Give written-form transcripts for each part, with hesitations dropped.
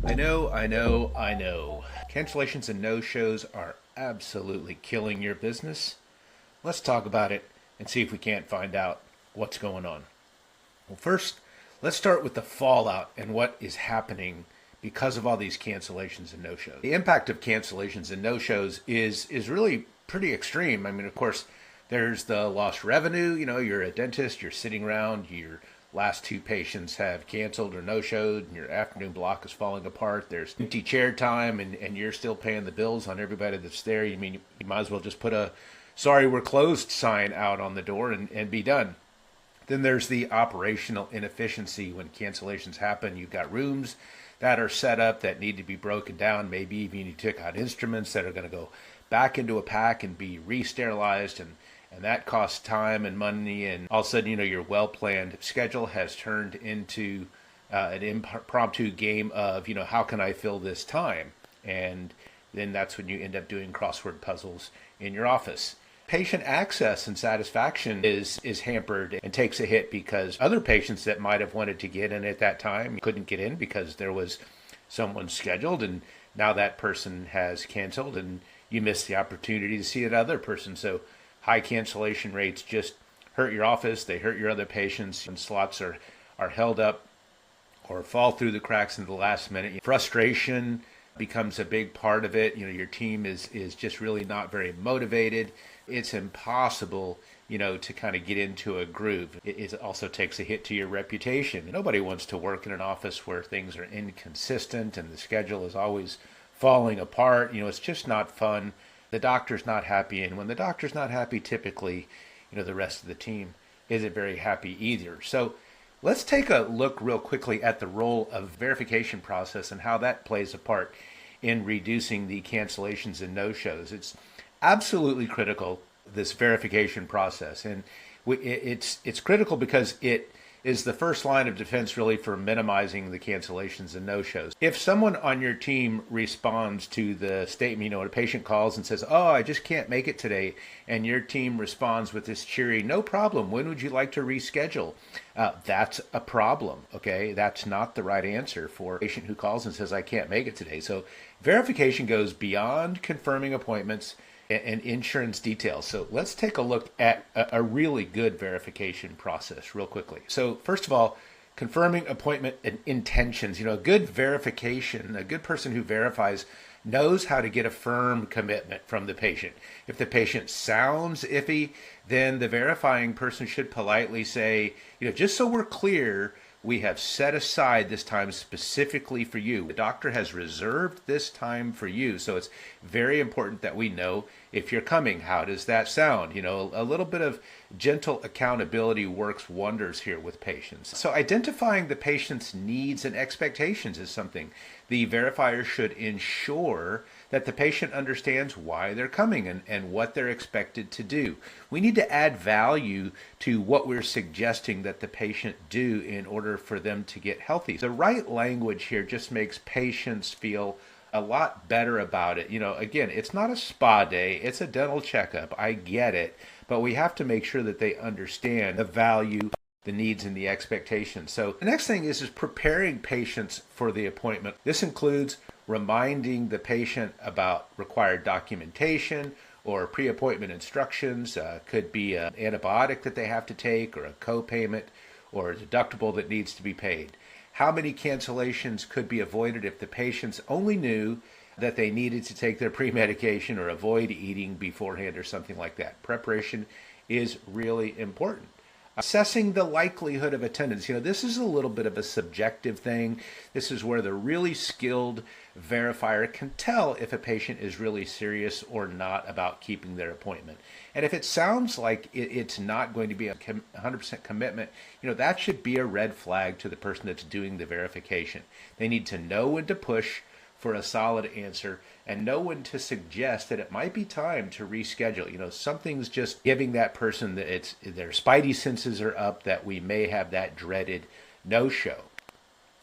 I know. Cancellations and no-shows are absolutely killing your business. Let's talk about it and see if we can't find out what's going on. Well, first, let's start with the fallout and what is happening because of all these cancellations and no-shows. The impact of cancellations and no-shows is really pretty extreme. I mean, of course, there's the lost revenue. You know, you're a dentist, you're sitting around, your last two patients have canceled or no-showed, and your afternoon block is falling apart. There's empty chair time, and you're still paying the bills on everybody that's there. You mean you might as well just put a "sorry, we're closed" sign out on the door and be done. Then there's the operational inefficiency when cancellations happen. You've got rooms that are set up that need to be broken down. Maybe even you took out instruments that are going to go back into a pack and be re-sterilized, and that costs time and money. And all of a sudden, you know, your well-planned schedule has turned into an impromptu game of, you know, how can I fill this time? And then that's when you end up doing crossword puzzles in your office. Patient access and satisfaction is hampered and takes a hit because other patients that might have wanted to get in at that time couldn't get in because there was someone scheduled, and now that person has canceled and you missed the opportunity to see that other person. So high cancellation rates just hurt your office, they hurt your other patients, and slots are held up or fall through the cracks in the last minute. Frustration becomes a big part of it. You know, your team is just really not very motivated. It's impossible, you know, to kind of get into a groove. It also takes a hit to your reputation. Nobody wants to work in an office where things are inconsistent and the schedule is always falling apart. You know, it's just not fun. The doctor's not happy, and when the doctor's not happy, typically, you know, the rest of the team isn't very happy either. So let's take a look real quickly at the role of verification process and how that plays a part in reducing the cancellations and no-shows. It's absolutely critical, this verification process, and it's critical because it is the first line of defense really for minimizing the cancellations and no-shows. If someone on your team responds to the statement, you know, a patient calls and says, "Oh, I just can't make it today," and your team responds with this cheery, "No problem, when would you like to reschedule?" That's a problem, okay? That's not the right answer for a patient who calls and says, "I can't make it today." So verification goes beyond confirming appointments and insurance details. So let's take a look at a really good verification process real quickly. So first of all, confirming appointment and intentions. You know, a good verification, a good person who verifies knows how to get a firm commitment from the patient. If the patient sounds iffy, then the verifying person should politely say, you know, just so we're clear, we have set aside this time specifically for you. The doctor has reserved this time for you. So it's very important that we know if you're coming. How does that sound? You know, a little bit of gentle accountability works wonders here with patients. So identifying the patient's needs and expectations is something the verifier should ensure that the patient understands why they're coming and what they're expected to do. We need to add value to what we're suggesting that the patient do in order for them to get healthy. The right language here just makes patients feel a lot better about it. You know, again, it's not a spa day, it's a dental checkup. I get it, but we have to make sure that they understand the value, the needs, and the expectations. So the next thing is preparing patients for the appointment. This includes reminding the patient about required documentation or pre-appointment instructions. Could be an antibiotic that they have to take, or a co-payment, or a deductible that needs to be paid. How many cancellations could be avoided if the patients only knew that they needed to take their pre-medication or avoid eating beforehand or something like that? Preparation is really important. Assessing the likelihood of attendance. You know, this is a little bit of a subjective thing. This is where the really skilled verifier can tell if a patient is really serious or not about keeping their appointment. And if it sounds like it's not going to be a 100% commitment, you know, that should be a red flag to the person that's doing the verification. They need to know when to push for a solid answer and know when to suggest that it might be time to reschedule. You know, something's just giving that person that their spidey senses are up, that we may have that dreaded no-show.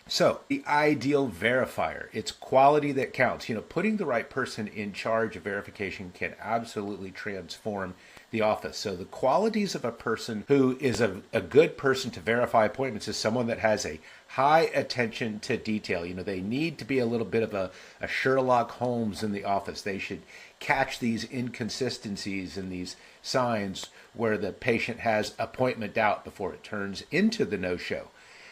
So the ideal verifier, it's quality that counts. You know, putting the right person in charge of verification can absolutely transform the office. So the qualities of a person who is a good person to verify appointments is someone that has a high attention to detail. They need to be a little bit of a Sherlock Holmes in the office. They should catch these inconsistencies and these signs where the patient has appointment doubt before it turns into the no-show.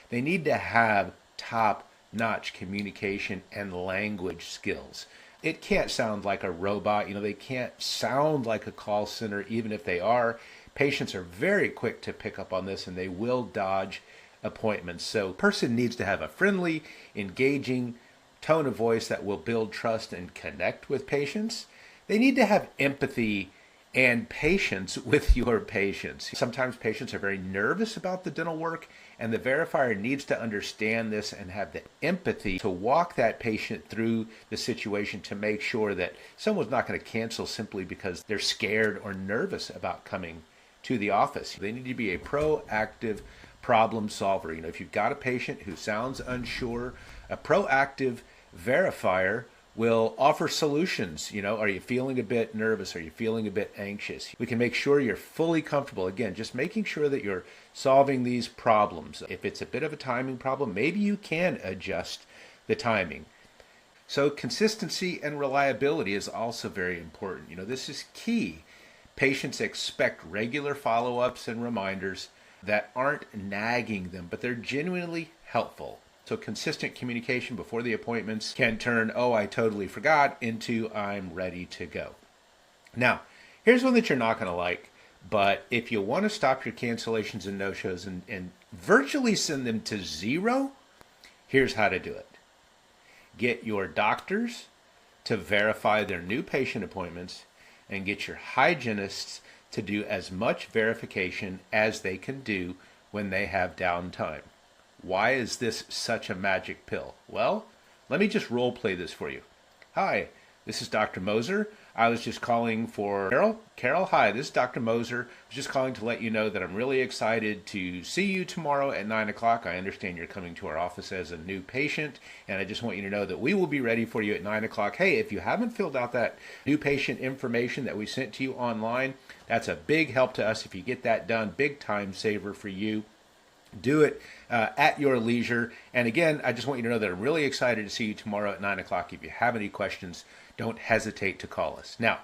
They need to have top-notch communication and language skills. It can't sound like a robot. They can't sound like a call center, even if they are. Patients are very quick to pick up on this, and they will dodge appointments. So a person needs to have a friendly, engaging tone of voice that will build trust and connect with patients. They need to have empathy and patience with your patients. Sometimes patients are very nervous about the dental work, and the verifier needs to understand this and have the empathy to walk that patient through the situation to make sure that someone's not going to cancel simply because they're scared or nervous about coming to the office. They need to be a proactive problem solver. If you've got a patient who sounds unsure, a proactive verifier will offer solutions. Are you feeling a bit nervous? Are you feeling a bit anxious? We can make sure you're fully comfortable. Again, just making sure that you're solving these problems. If it's a bit of a timing problem, maybe you can adjust the timing. So consistency and reliability is also very important. This is key. Patients expect regular follow-ups and reminders that aren't nagging them, but they're genuinely helpful. So consistent communication before the appointments can turn, "Oh, I totally forgot," into "I'm ready to go." Now, here's one that you're not going to like, but if you want to stop your cancellations and no-shows and virtually send them to zero, here's how to do it. Get your doctors to verify their new patient appointments and get your hygienists to do as much verification as they can do when they have downtime. Why is this such a magic pill? Well, let me just role play this for you. Hi, this is Dr. Moser. I was just calling for Carol. Carol, hi, this is Dr. Moser. I was just calling to let you know that I'm really excited to see you tomorrow at 9 o'clock. I understand you're coming to our office as a new patient, and I just want you to know that we will be ready for you at 9 o'clock. Hey, if you haven't filled out that new patient information that we sent to you online, that's a big help to us if you get that done. Big time saver for you. Do it at your leisure. And again, I just want you to know that I'm really excited to see you tomorrow at 9 o'clock. If you have any questions, don't hesitate to call us. Now,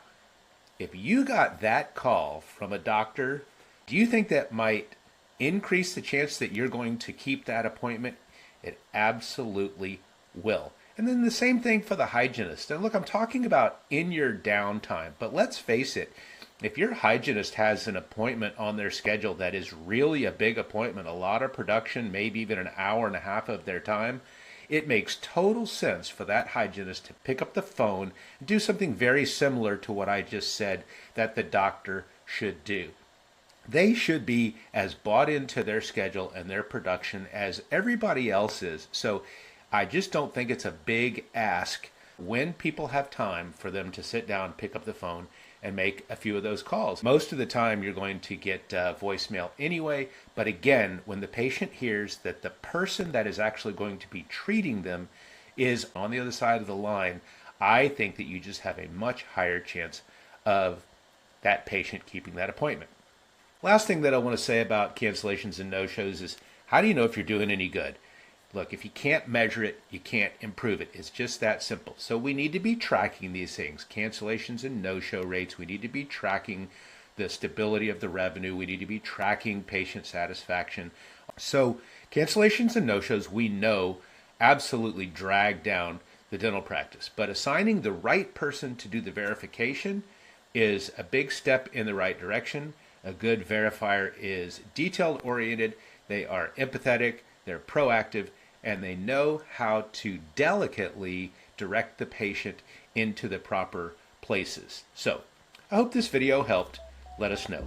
if you got that call from a doctor, do you think that might increase the chance that you're going to keep that appointment? It absolutely will. And then the same thing for the hygienist. And look, I'm talking about in your downtime, but let's face it, if your hygienist has an appointment on their schedule that is really a big appointment, a lot of production, maybe even an hour and a half of their time, it makes total sense for that hygienist to pick up the phone and do something very similar to what I just said that the doctor should do. They should be as bought into their schedule and their production as everybody else is. So I just don't think it's a big ask when people have time for them to sit down, pick up the phone, and make a few of those calls. Most of the time you're going to get voicemail anyway, but again, when the patient hears that the person that is actually going to be treating them is on the other side of the line, I think that you just have a much higher chance of that patient keeping that appointment. Last thing that I want to say about cancellations and no-shows is, how do you know if you're doing any good? Look, if you can't measure it, you can't improve it. It's just that simple. So we need to be tracking these things, cancellations and no-show rates. We need to be tracking the stability of the revenue. We need to be tracking patient satisfaction. So cancellations and no-shows, we know, absolutely drag down the dental practice. But assigning the right person to do the verification is a big step in the right direction. A good verifier is detail-oriented. They are empathetic. They're proactive. And they know how to delicately direct the patient into the proper places. So, I hope this video helped. Let us know.